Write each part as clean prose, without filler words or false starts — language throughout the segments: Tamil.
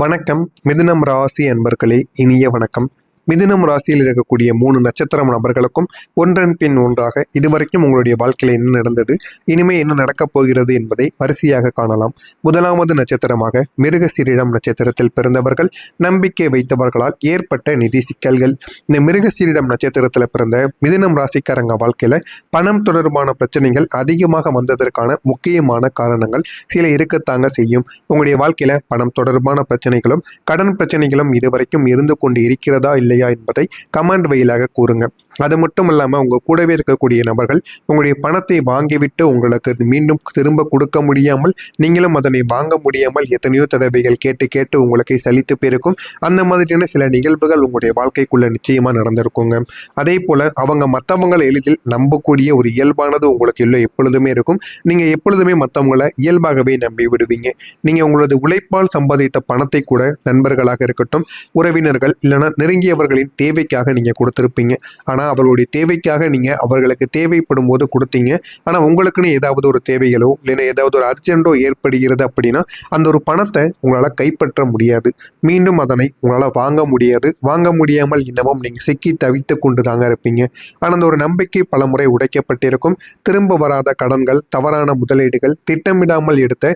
வணக்கம் மிதுனம் ராசி அன்பர்களே, இனிய வணக்கம். மிதுனம் ராசியில் இருக்கக்கூடிய 3 நட்சத்திரம் நபர்களுக்கும் ஒன்றன் பின் ஒன்றாக இதுவரைக்கும் உங்களுடைய வாழ்க்கையில் என்ன நடந்தது, இனிமே என்ன நடக்கப் போகிறது என்பதை வரிசையாக காணலாம். முதலாவது நட்சத்திரமாக மிருகசீரிடம் நட்சத்திரத்தில் பிறந்தவர்கள், நம்பிக்கை வைத்தவர்களால் ஏற்பட்ட நிதி சிக்கல்கள். இந்த மிருகசீரிடம் நட்சத்திரத்தில் பிறந்த மிதுனம் ராசிக்காரங்க வாழ்க்கையில பணம் தொடர்பான பிரச்சனைகள் அதிகமாக வந்ததற்கான முக்கியமான காரணங்கள் சில இருக்கத்தாங்க செய்யும். உங்களுடைய வாழ்க்கையில பணம் தொடர்பான பிரச்சனைகளும் கடன் பிரச்சனைகளும் இதுவரைக்கும் இருந்து கொண்டு இருக்கிறதா இல்லையா என்பதை கமெண்ட் வழியாக கூறுங்க. அது மட்டும் இல்லாமல் உங்கள் கூடவே இருக்கக்கூடிய நபர்கள் உங்களுடைய பணத்தை வாங்கிவிட்டு உங்களுக்கு மீண்டும் திரும்ப கொடுக்க முடியாமல், நீங்களும் அதனை வாங்க முடியாமல் எத்தனையோ தடவைகள் கேட்டு உங்களுக்கு சலித்து போயிருக்கும். அந்த மாதிரியான சில நிகழ்வுகள் உங்களுடைய வாழ்க்கைக்குள்ள நிச்சயமாக நடந்திருக்குங்க. அதே போல அவங்க மற்றவங்களை எளிதில் நம்பக்கூடிய ஒரு இயல்பானது உங்களுக்கு இல்லை எப்பொழுதுமே இருக்கும். நீங்கள் எப்பொழுதுமே மற்றவங்களை இயல்பாகவே நம்பி விடுவீங்க. நீங்கள் உங்களது உழைப்பால் சம்பாதித்த பணத்தை கூட நண்பர்களாக இருக்கட்டும், உறவினர்கள் இல்லைன்னா நெருங்கியவர்களின் தேவைக்காக நீங்கள் கொடுத்துருப்பீங்க. ஆனால் அவர்களுடைய தேவைக்காக நீங்கள் அவர்களுக்கு தேவைப்படும் போது கொடுத்தீங்க. ஆனால் உங்களுக்குன்னு ஏதாவது ஒரு தேவைகளோ இல்லைன்னா ஏதாவது ஒரு அர்ஜென்ட்டோ ஏற்படுகிறது அப்படின்னா அந்த ஒரு பணத்தை உங்களால் கைப்பற்ற முடியாது. மீண்டும் அதனை உங்களால் வாங்க முடியாது. வாங்க முடியாமல் இன்னமும் நீங்கள் சிக்கி தவித்து கொண்டு தாங்க இருப்பீங்க. ஆனால் அந்த ஒரு நம்பிக்கை பல முறை உடைக்கப்பட்டிருக்கும். திரும்ப வராத கடன்கள், தவறான முதலீடுகள், திட்டமிடாமல் எடுத்த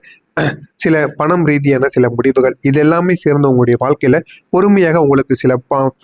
சில பணம் ரீதியான சில முடிவுகள், இது எல்லாமே சேர்ந்து உங்களுடைய வாழ்க்கையில் பொறுமையாக உங்களுக்கு சில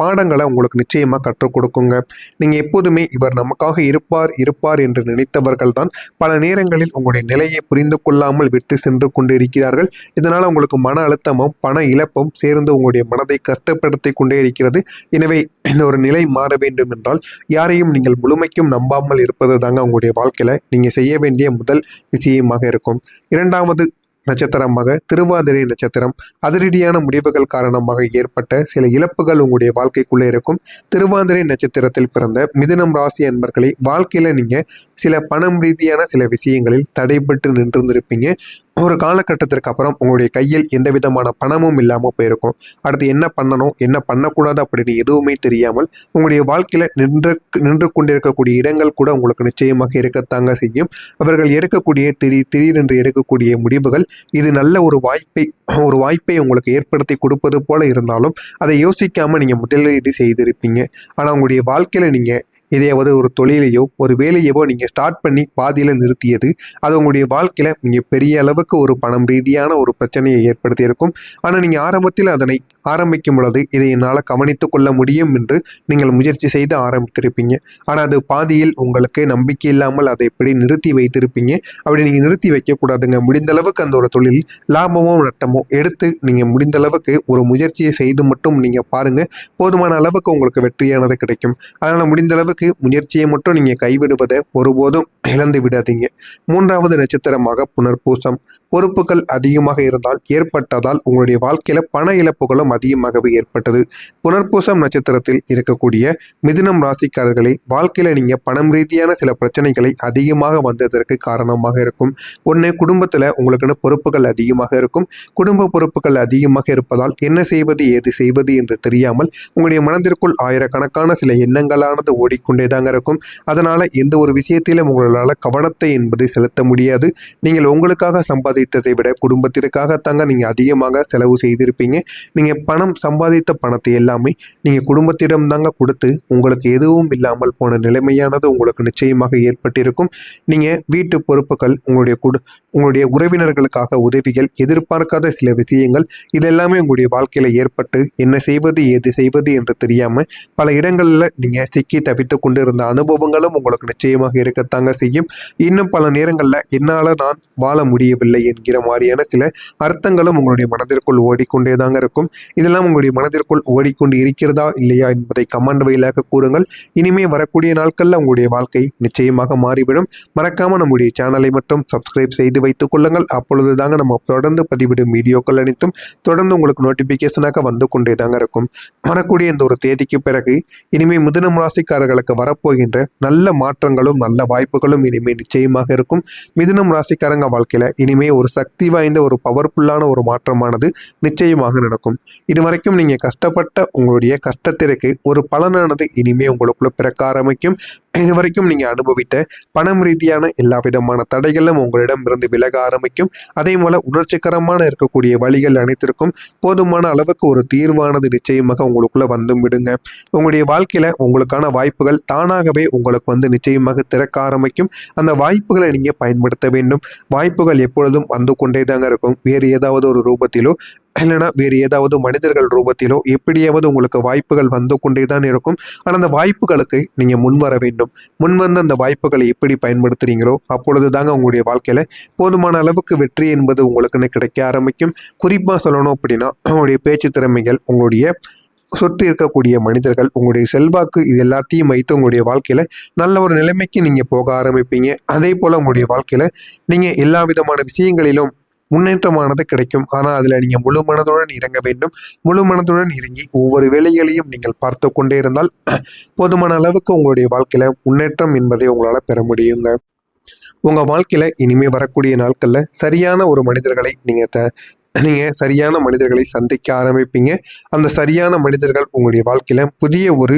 பாடங்களை உங்களுக்கு நிச்சயமாக கற்றுக் கொடுக்குங்க. நீங்கள் எப்போதுமே இவர் நமக்காக இருப்பார் என்று நினைத்தவர்கள் தான் பல நேரங்களில் உங்களுடைய நிலையை புரிந்து கொள்ளாமல் விட்டு சென்று கொண்டு இருக்கிறார்கள். இதனால் உங்களுக்கு மன அழுத்தமும் பண இழப்பும் சேர்ந்து உங்களுடைய மனதை கஷ்டப்படுத்தி கொண்டே இருக்கிறது. எனவே இந்த ஒரு நிலை மாற வேண்டும் என்றால் யாரையும் நீங்கள் முழுமைக்கும் நம்பாமல் இருப்பது தாங்க உங்களுடைய வாழ்க்கையில் நீங்கள் செய்ய வேண்டிய முதல் விஷயமாக இருக்கும். இரண்டாவது நட்சத்திரமாக திருவாதிரை நட்சத்திரம். அதிரடியான முடிவுகள் காரணமாக ஏற்பட்ட சில இழப்புகள் உங்களுடைய வாழ்க்கைக்குள்ளே இருக்கும். திருவாதிரை நட்சத்திரத்தில் பிறந்த மிதுனம் ராசி அன்பர்களை வாழ்க்கையில நீங்க சில பணம் ரீதியான சில விஷயங்களில் தடைபட்டு நின்றிருந்திருப்பீங்க. ஒரு காலகட்டத்திற்கு அப்புறம் உங்களுடைய கையில் எந்த விதமான பணமும் இல்லாமல் போயிருக்கும். அடுத்து என்ன பண்ணணும் என்ன பண்ணக்கூடாது அப்படின்னு எதுவுமே தெரியாமல் உங்களுடைய வாழ்க்கையில நின்று கொண்டிருக்கக்கூடிய இடங்கள் கூட உங்களுக்கு நிச்சயமாக இருக்கத்தாங்க செய்யும். அவர்கள் எடுக்கக்கூடிய திடீரென்று எடுக்கக்கூடிய முடிவுகள் இது நல்ல ஒரு வாய்ப்பை உங்களுக்கு ஏற்படுத்தி கொடுப்பது போல இருந்தாலும் அதை யோசிக்காம நீங்க முதலீடு செய்திருப்பீங்க. ஆனா உங்களுடைய வாழ்க்கையில நீங்க இதையாவது ஒரு தொழிலையோ ஒரு வேலையவோ நீங்கள் ஸ்டார்ட் பண்ணி பாதியில் நிறுத்தியது அது உங்களுடைய வாழ்க்கையில் நீங்கள் பெரிய அளவுக்கு ஒரு பணம் ரீதியான ஒரு பிரச்சனையை ஏற்படுத்தியிருக்கும். ஆனால் நீங்கள் ஆரம்பத்தில் அதனை ஆரம்பிக்கும் பொழுது இதை என்னால் கவனித்து கொள்ள முடியும் என்று நீங்கள் முயற்சி செய்து ஆரம்பித்திருப்பீங்க. ஆனால் அது பாதியில் உங்களுக்கு நம்பிக்கை இல்லாமல் அதை எப்படி நிறுத்தி வைத்திருப்பீங்க. அப்படி நீங்கள் நிறுத்தி வைக்கக்கூடாதுங்க. முடிந்த அளவுக்கு அந்த ஒரு தொழில் லாபமோ நட்டமோ எடுத்து நீங்கள் முடிந்த அளவுக்கு ஒரு முயற்சியை செய்து மட்டும் நீங்கள் பாருங்கள். போதுமான அளவுக்கு உங்களுக்கு வெற்றியானது கிடைக்கும். அதனால் முடிந்த அளவுக்கு முயற்சியை மட்டும் நீங்க கைவிடுவதை ஒருபோதும் இழந்து விடாதீங்க. மூன்றாவது நட்சத்திரமாக புனர்பூசம். பொறுப்புகள் அதிகமாக இருந்தால் ஏற்பட்டதால் உங்களுடைய வாழ்க்கையில பண இழப்புகளும் அதிகமாகவே ஏற்பட்டது. புனர்பூசம் நட்சத்திரத்தில் இருக்கக்கூடிய மிதுனம் ராசிக்காரர்களை வாழ்க்கையில நீங்க பணம் ரீதியான சில பிரச்சனைகளை அதிகமாக வந்ததற்கு காரணமாக இருக்கும். ஒன்று, குடும்பத்துல உங்களுக்குன்னு பொறுப்புகள் அதிகமாக இருக்கும். குடும்ப பொறுப்புகள் அதிகமாக இருப்பதால் என்ன செய்வது ஏது செய்வது என்று தெரியாமல் உங்களுடைய மனதிற்குள் ஆயிரக்கணக்கான சில எண்ணங்களானது ஓடிக்கொண்டேதாங்க இருக்கும். அதனால எந்த ஒரு விஷயத்திலும் உங்களால் கவனத்தை என்பது செலுத்த முடியாது. நீங்கள் உங்களுக்காக சம்பாதித்ததை விட குடும்பத்திற்காகத்தாங்க நீங்க அதிகமாக செலவு செய்திருப்பீங்க. நீங்க பணம் சம்பாதித்த பணத்தை எல்லாமே நீங்க குடும்பத்திடம் தாங்க கொடுத்து உங்களுக்கு எதுவும் இல்லாமல் போன நிலைமையானது உங்களுக்கு நிச்சயமாக ஏற்பட்டிருக்கும். நீங்க வீட்டு பொறுப்புகள், உங்களுடைய உறவினர்களுக்காக உதவிகள், எதிர்பார்க்காத சில விஷயங்கள் இதெல்லாமே உங்களுடைய வாழ்க்கையில ஏற்பட்டு என்ன செய்வது ஏது செய்வது என்று தெரியாம பல இடங்கள்ல நீங்க சிக்கி தவித்து கொண்டு இருந்த அனுபவங்களும் உங்களுக்கு நிச்சயமாக இருக்கத்தாங்க செய்யும். இன்னும் பல நேரங்களில் என்னால் நான் வாழ முடியவில்லை என்கிற மாதிரியான சில அர்த்தங்களும் உங்களுடைய மனதிற்குள் ஓடிக்கொண்டே தாங்க இருக்கும். இதெல்லாம் உங்களுடைய மனதிற்குள் ஓடிக்கொண்டு இருக்கிறதா இல்லையா என்பதை கமெண்ட் வழியாக கூறுங்கள். இனிமே வரக்கூடிய நாட்களில் உங்களுடைய வாழ்க்கை நிச்சயமாக மாறிவிடும். மறக்காம நம்முடைய சேனலை மட்டும் சப்ஸ்கிரைப் செய்து வைத்துக் கொள்ளுங்கள். அப்பொழுது தாங்க நம்ம தொடர்ந்து பதிவிடும் வீடியோக்கள் அனைத்தும் தொடர்ந்து உங்களுக்கு நோட்டிபிகேஷனாக வந்து கொண்டே தாங்க இருக்கும். வரக்கூடிய இந்த ஒரு தேதிக்கு பிறகு இனிமே மிதுனம் ராசிக்காரர்களுக்கு உங்களுக்கு வரப்போகின்ற நல்ல மாற்றங்களும் நல்ல வாய்ப்புகளும் இனிமே நிச்சயமாக இருக்கும். மிதுனம் ராசிக்காரங்க வாழ்க்கையில இனிமே ஒரு சக்தி வாய்ந்த ஒரு பவர்ஃபுல்லான ஒரு மாற்றமானது நிச்சயமாக நடக்கும். இதுவரைக்கும் நீங்க கஷ்டப்பட்ட உங்களுடைய கஷ்டத்திற்கு ஒரு பலனானது இனிமே உங்களுக்குள்ள பிறக்க ஆரம்பிக்கும். இதுவரைக்கும் நீங்க அனுபவித்த பணம் ரீதியான எல்லா விதமான தடைகளும் உங்களிடம் இருந்து விலக ஆரம்பிக்கும். அதே போல உணர்ச்சிகரமான இருக்கக்கூடிய வழிகள் அனைத்திற்கும் போதுமான அளவுக்கு ஒரு தீர்வானது நிச்சயமாக உங்களுக்குள்ள வந்தும் விடுங்க. உங்களுடைய வாழ்க்கையில உங்களுக்கான வாய்ப்புகள் தானாகவே உங்களுக்கு நிச்சயமாக திறக்க ஆரம்பிக்கும். அந்த வாய்ப்புகளை நீங்க பயன்படுத்த வேண்டும். வாய்ப்புகள் எப்பொழுதும் வந்து கொண்டே தாங்க இருக்கும். வேறு ஏதாவது ஒரு ரூபத்திலோ இல்லைனா வேறு ஏதாவது மனிதர்கள் ரூபத்திலோ எப்படியாவது உங்களுக்கு வாய்ப்புகள் வந்து கொண்டே தான் இருக்கும். ஆனால் அந்த வாய்ப்புகளுக்கு நீங்க முன்வர வேண்டும். முன்வந்து அந்த வாய்ப்புகளை எப்படி பயன்படுத்துறீங்களோ அப்பொழுது தாங்க உங்களுடைய வாழ்க்கையில போதுமான அளவுக்கு வெற்றி என்பது உங்களுக்குன்னு கிடைக்க ஆரம்பிக்கும். குறிப்பா சொல்லணும் அப்படின்னா உங்களுடைய பேச்சு திறமைகள், உங்களுடைய சுற்றி இருக்கக்கூடிய மனிதர்கள், உங்களுடைய செல்வாக்கு, இது எல்லாத்தையும் வைத்து உங்களுடைய வாழ்க்கையில நல்ல ஒரு நிலைமைக்கு நீங்க போக ஆரம்பிப்பீங்க. அதே போல உங்களுடைய வாழ்க்கையில நீங்க எல்லா விதமான விஷயங்களிலும் முன்னேற்றமானது கிடைக்கும். ஆனால் அதில் நீங்கள் முழு மனதுடன் இறங்க வேண்டும். முழு மனதுடன் இறங்கி ஒவ்வொரு வேலைகளையும் நீங்கள் பார்த்து கொண்டே இருந்தால் போதுமான அளவுக்கு உங்களுடைய வாழ்க்கையில முன்னேற்றம் என்பதை உங்களால் பெற முடியுங்க. உங்கள் வாழ்க்கையில இனிமே வரக்கூடிய நாட்களில் சரியான ஒரு மனிதர்களை நீங்கள் சரியான மனிதர்களை சந்திக்க ஆரம்பிப்பீங்க. அந்த சரியான மனிதர்கள் உங்களுடைய வாழ்க்கையில புதிய ஒரு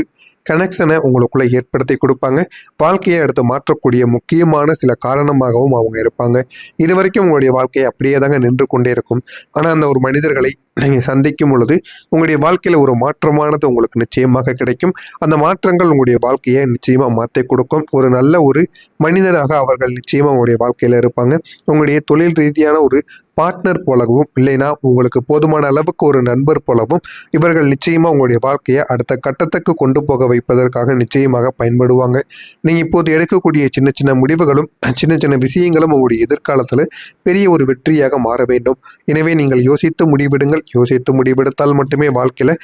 கனெக்ஷனை உங்களுக்குள்ள ஏற்படுத்தி கொடுப்பாங்க. வாழ்க்கையை அடுத்து மாற்றக்கூடிய முக்கியமான சில காரணமாகவும் அவங்க இருப்பாங்க. இது வரைக்கும் உங்களுடைய வாழ்க்கையை அப்படியே தாங்க நின்று கொண்டே இருக்கும். ஆனால் அந்த ஒரு மனிதர்களை நீங்கள் சந்திக்கும் பொழுது உங்களுடைய வாழ்க்கையில் ஒரு மாற்றமானது உங்களுக்கு நிச்சயமாக கிடைக்கும். அந்த மாற்றங்கள் உங்களுடைய வாழ்க்கையை நிச்சயமாக மாற்றி கொடுக்கும். ஒரு நல்ல ஒரு மனிதராக அவர்கள் நிச்சயமாக உங்களுடைய வாழ்க்கையில் இருப்பாங்க. உங்களுடைய தொழில் ரீதியான ஒரு பார்ட்னர் போலவும் இல்லைனா உங்களுக்கு போதுமான அளவுக்கு ஒரு நண்பர் போலவும் இவர்கள் நிச்சயமாக உங்களுடைய வாழ்க்கையை அடுத்த கட்டத்துக்கு கொண்டு போக வைப்பதற்காக நிச்சயமாக பயன்படுவாங்க. நீங்கள் இப்போது எடுக்கக்கூடிய சின்ன சின்ன முடிவுகளும் சின்ன சின்ன விஷயங்களும் உங்களுடைய எதிர்காலத்தில் பெரிய ஒரு வெற்றியாக மாற வேண்டும். எனவே நீங்கள் யோசித்து முடிவெடுங்கள். யோசித்து முடிவெடுத்தால் மட்டுமே வாழ்க்கையில்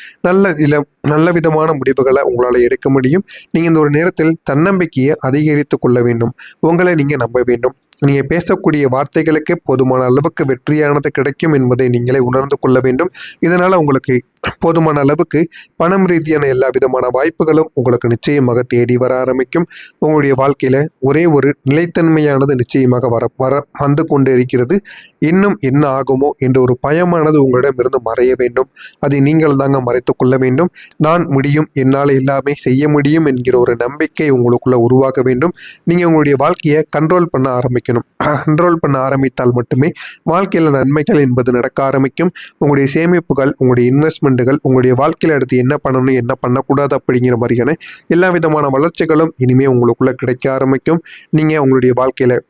நல்ல விதமான முடிவுகளை உங்களால் எடுக்க முடியும். நீங்கள் இந்த ஒரு நேரத்தில் தன்னம்பிக்கையை அதிகரித்து கொள்ள வேண்டும். உங்களை நீங்கள் நம்ப வேண்டும். நீங்கள் பேசக்கூடிய வார்த்தைகளுக்கே போதுமான அளவுக்கு வெற்றியானது கிடைக்கும் என்பதை நீங்களே உணர்ந்து கொள்ள வேண்டும். இதனால் உங்களுக்கு போதுமான அளவுக்கு பணம் ரீதியான எல்லா விதமான வாய்ப்புகளும் உங்களுக்கு நிச்சயமாக தேடி வர ஆரம்பிக்கும். உங்களுடைய வாழ்க்கையில ஒரே ஒரு நிலைத்தன்மையானது நிச்சயமாக வந்து கொண்டு இருக்கிறது. இன்னும் என்ன ஆகுமோ என்ற ஒரு பயமானது உங்களிடமிருந்து மறைய வேண்டும். அதை நீங்கள் தாங்க மறைத்து கொள்ள வேண்டும். நான் முடியும், என்னால் எல்லாமே செய்ய முடியும் என்கிற ஒரு நம்பிக்கை உங்களுக்குள்ள உருவாக வேண்டும். நீங்கள் உங்களுடைய வாழ்க்கையை கண்ட்ரோல் பண்ண ஆரம்பிக்கணும். கண்ட்ரோல் பண்ண ஆரம்பித்தால் மட்டுமே வாழ்க்கையில் நன்மைகள் என்பது நடக்க ஆரம்பிக்கும். உங்களுடைய சேமிப்புகள், உங்களுடைய இன்வெஸ்ட்மெண்ட், உங்களுடைய வாழ்க்கையில் அடுத்து என்ன பண்ணணும் என்ன பண்ணக்கூடாது அப்படிங்கிற மாதிரியான எல்லா விதமான வளர்ச்சிகளும் இனிமே உங்களுக்குள்ள கிடைக்க ஆரம்பிக்கும். நீங்க உங்களுடைய வாழ்க்கையில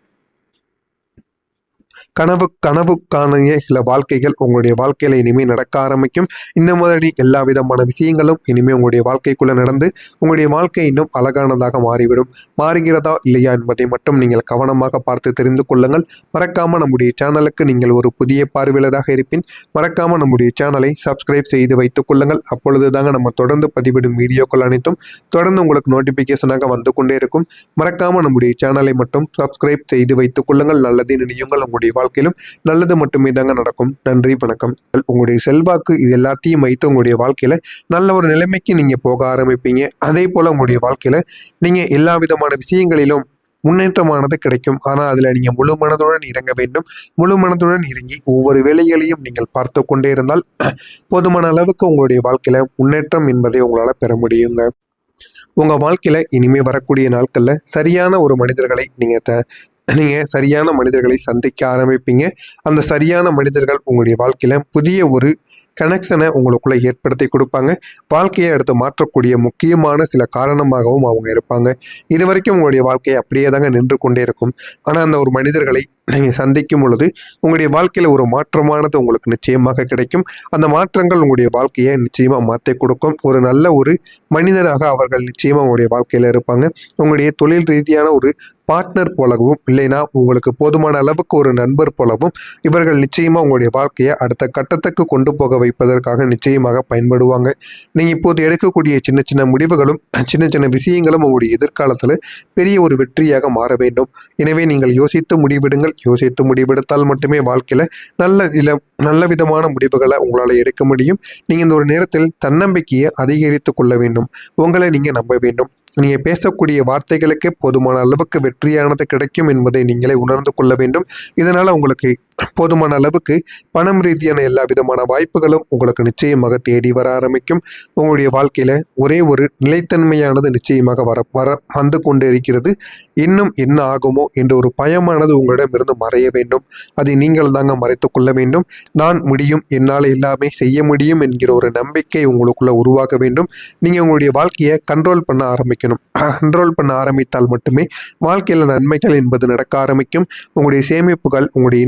கனவு காணிய சில வாழ்க்கைகள் உங்களுடைய வாழ்க்கையில இனிமேல் நடக்க ஆரம்பிக்கும். இந்த மாதிரி எல்லா விதமான விஷயங்களும் இனிமேல் உங்களுடைய வாழ்க்கைக்குள்ள நடந்து உங்களுடைய வாழ்க்கை இன்னும் அழகானதாக மாறிவிடும். மாறுகிறதா இல்லையா என்பதை மட்டும் நீங்கள் கவனமாக பார்த்து தெரிந்து கொள்ளுங்கள். மறக்காம நம்முடைய சேனலுக்கு நீங்கள் ஒரு புதிய பார்வையாளராக இருப்பின் மறக்காம நம்முடைய சேனலை சப்ஸ்கிரைப் செய்து வைத்துக் கொள்ளுங்கள். அப்பொழுது தாங்க நம்ம தொடர்ந்து பதிவிடும் வீடியோக்கள் அனைத்தும் தொடர்ந்து உங்களுக்கு நோட்டிபிகேஷனாக வந்து கொண்டே இருக்கும். மறக்காம நம்முடைய சேனலை மட்டும் சப்ஸ்கிரைப் செய்து வைத்துக் கொள்ளுங்கள். நல்லது நினையுங்கள். உங்களுடைய வாழ்க்கையிலும் நல்லது மட்டுமே தாங்க நடக்கும். நன்றி, வணக்கம். உங்களுடைய செல்வாக்கு, இது எல்லாத்தையும் வைத்து உங்களுடைய வாழ்க்கையில நல்ல ஒரு நிலைமைக்கு நீங்க போக ஆரம்பிப்பீங்க. அதே போல உங்களுடைய வாழ்க்கையில நீங்க எல்லா விதமான விஷயங்களிலும் முன்னேற்றமானது கிடைக்கும். ஆனால் அதில் நீங்கள் முழு மனதுடன் இறங்க வேண்டும். முழு மனதுடன் இறங்கி ஒவ்வொரு வேலைகளையும் நீங்கள் பார்த்து கொண்டே இருந்தால் போதுமான அளவுக்கு உங்களுடைய வாழ்க்கையில முன்னேற்றம் என்பதை உங்களால் பெற முடியுங்க. உங்கள் வாழ்க்கையில இனிமே வரக்கூடிய நாட்களில் சரியான ஒரு மனிதர்களை நீங்கள் சரியான மனிதர்களை சந்திக்க ஆரம்பிப்பீங்க. அந்த சரியான மனிதர்கள் உங்களுடைய வாழ்க்கையில புதிய ஒரு கனெக்ஷனை உங்களுக்குள்ள ஏற்படுத்தி கொடுப்பாங்க. வாழ்க்கையை அடுத்து மாற்றக்கூடிய முக்கியமான சில காரணமாகவும் அவங்க இருப்பாங்க. இது வரைக்கும் உங்களுடைய வாழ்க்கையை அப்படியே தாங்க நின்று கொண்டே இருக்கும். ஆனால் அந்த ஒரு மனிதர்களை நீங்கள் சந்திக்கும் பொழுது உங்களுடைய வாழ்க்கையில் ஒரு மாற்றமானது உங்களுக்கு நிச்சயமாக கிடைக்கும். அந்த மாற்றங்கள் உங்களுடைய வாழ்க்கையை நிச்சயமாக மாற்றி கொடுக்கும். ஒரு நல்ல ஒரு மனிதராக அவர்கள் நிச்சயமாக உங்களுடைய வாழ்க்கையில் இருப்பாங்க. உங்களுடைய தொழில் ரீதியான ஒரு பார்ட்னர் போலவும் இல்லைனா உங்களுக்கு போதுமான அளவுக்கு ஒரு நண்பர் போலவும் இவர்கள் நிச்சயமாக உங்களுடைய வாழ்க்கையை அடுத்த கட்டத்துக்கு கொண்டு போக வைப்பதற்காக நிச்சயமாக பயன்படுவாங்க. நீங்கள் இப்போது எடுக்கக்கூடிய சின்ன சின்ன முடிவுகளும் சின்ன சின்ன விஷயங்களும் உங்களுடைய எதிர்காலத்தில் பெரிய ஒரு வெற்றியாக மாற வேண்டும். எனவே நீங்கள் யோசித்து முடிவெடுங்கள். யோசித்து முடிவெடுத்தால் மட்டுமே வாழ்க்கையில் நல்ல விதமான முடிவுகளை உங்களால் எடுக்க முடியும். நீங்கள் இந்த ஒரு நேரத்தில் தன்னம்பிக்கையை அதிகரித்து கொள்ள வேண்டும். உங்களை நீங்கள் நம்ப வேண்டும். நீங்கள் பேசக்கூடிய வார்த்தைகளுக்கே போதுமான அளவுக்கு வெற்றியானது கிடைக்கும் என்பதை நீங்களே உணர்ந்து கொள்ள வேண்டும். இதனால் உங்களுக்கு போதுமான அளவுக்கு பணம் ரீதியான எல்லா விதமான வாய்ப்புகளும் உங்களுக்கு நிச்சயமாக தேடி வர ஆரம்பிக்கும். உங்களுடைய வாழ்க்கையில் ஒரே ஒரு நிலைத்தன்மையானது நிச்சயமாக வந்து கொண்டு இருக்கிறது. இன்னும் என்ன ஆகுமோ என்ற ஒரு பயமானது உங்களிடமிருந்து மறைய வேண்டும். அதை நீங்கள் தாங்க மறைத்து கொள்ள வேண்டும். நான் முடியும், என்னால் எல்லாமே செய்ய முடியும் என்கிற ஒரு நம்பிக்கை உங்களுக்குள்ள உருவாக வேண்டும். நீங்கள் உங்களுடைய வாழ்க்கையை கண்ட்ரோல் பண்ண ஆரம்பிக்கணும். கண்ட்ரோல் பண்ண ஆரம்பித்தால் மட்டுமே வாழ்க்கையில் நன்மைகள் என்பது நடக்க ஆரம்பிக்கும். உங்களுடைய சேமிப்புகள், உங்களுடைய